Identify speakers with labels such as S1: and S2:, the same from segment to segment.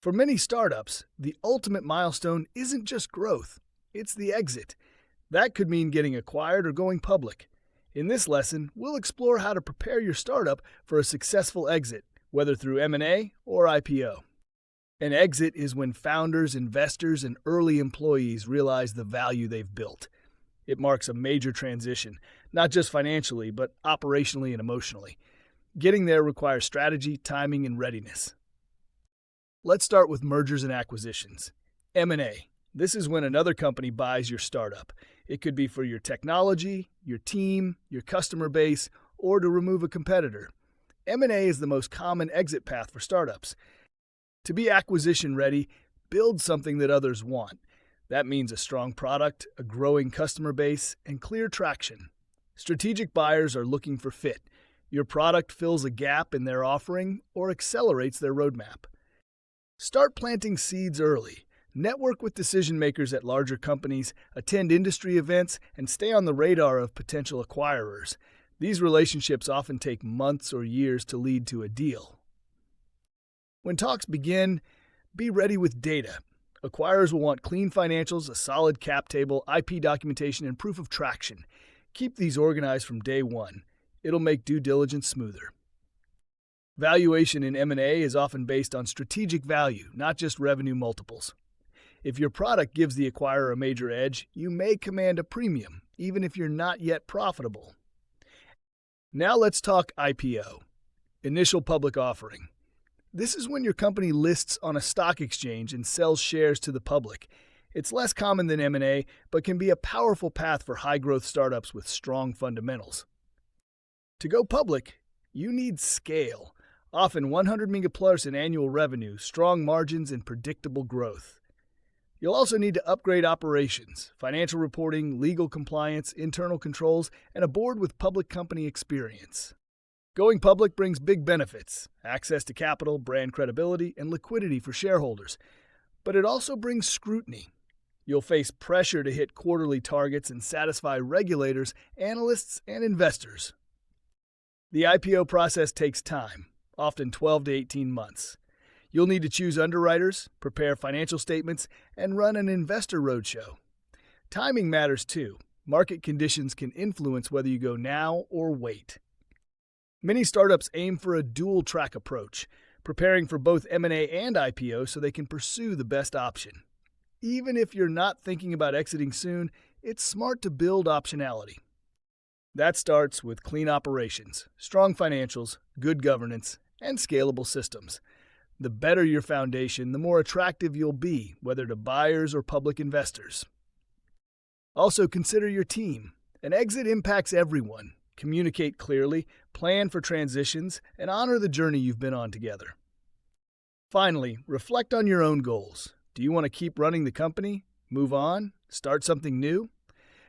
S1: For many startups, the ultimate milestone isn't just growth, it's the exit. That could mean getting acquired or going public. In this lesson, we'll explore how to prepare your startup for a successful exit, whether through M&A or IPO. An exit is when founders, investors, and early employees realize the value they've built. It marks a major transition, not just financially, but operationally and emotionally. Getting there requires strategy, timing, and readiness. Let's start with mergers and acquisitions. M&A. This is when another company buys your startup. It could be for your technology, your team, your customer base, or to remove a competitor. M&A is the most common exit path for startups. To be acquisition ready, build something that others want. That means a strong product, a growing customer base, and clear traction. Strategic buyers are looking for fit. Your product fills a gap in their offering or accelerates their roadmap. Start planting seeds early. Network with decision makers at larger companies, attend industry events, and stay on the radar of potential acquirers. These relationships often take months or years to lead to a deal. When talks begin, be ready with data. Acquirers will want clean financials, a solid cap table, IP documentation, and proof of traction. Keep these organized from day one. It'll make due diligence smoother. Valuation in M&A is often based on strategic value, not just revenue multiples. If your product gives the acquirer a major edge, you may command a premium, even if you're not yet profitable. Now let's talk IPO, initial public offering. This is when your company lists on a stock exchange and sells shares to the public. It's less common than M&A, but can be a powerful path for high-growth startups with strong fundamentals. To go public, you need scale, often 100 million plus in annual revenue, strong margins, and predictable growth. You'll also need to upgrade operations, financial reporting, legal compliance, internal controls, and a board with public company experience. Going public brings big benefits: access to capital, brand credibility, and liquidity for shareholders. But it also brings scrutiny. You'll face pressure to hit quarterly targets and satisfy regulators, analysts, and investors. The IPO process takes time, often 12 to 18 months. You'll need to choose underwriters, prepare financial statements, and run an investor roadshow. Timing matters too. Market conditions can influence whether you go now or wait. Many startups aim for a dual-track approach, preparing for both M&A and IPO so they can pursue the best option. Even if you're not thinking about exiting soon, it's smart to build optionality. That starts with clean operations, strong financials, good governance, and scalable systems. The better your foundation, the more attractive you'll be, whether to buyers or public investors. Also consider your team. An exit impacts everyone. Communicate clearly, plan for transitions, and honor the journey you've been on together. Finally, reflect on your own goals. Do you want to keep running the company, move on, start something new?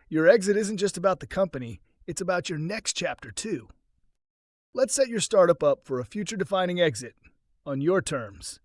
S1: Your exit isn't just about the company, it's about your next chapter too. Let's set your startup up for a future-defining exit on your terms.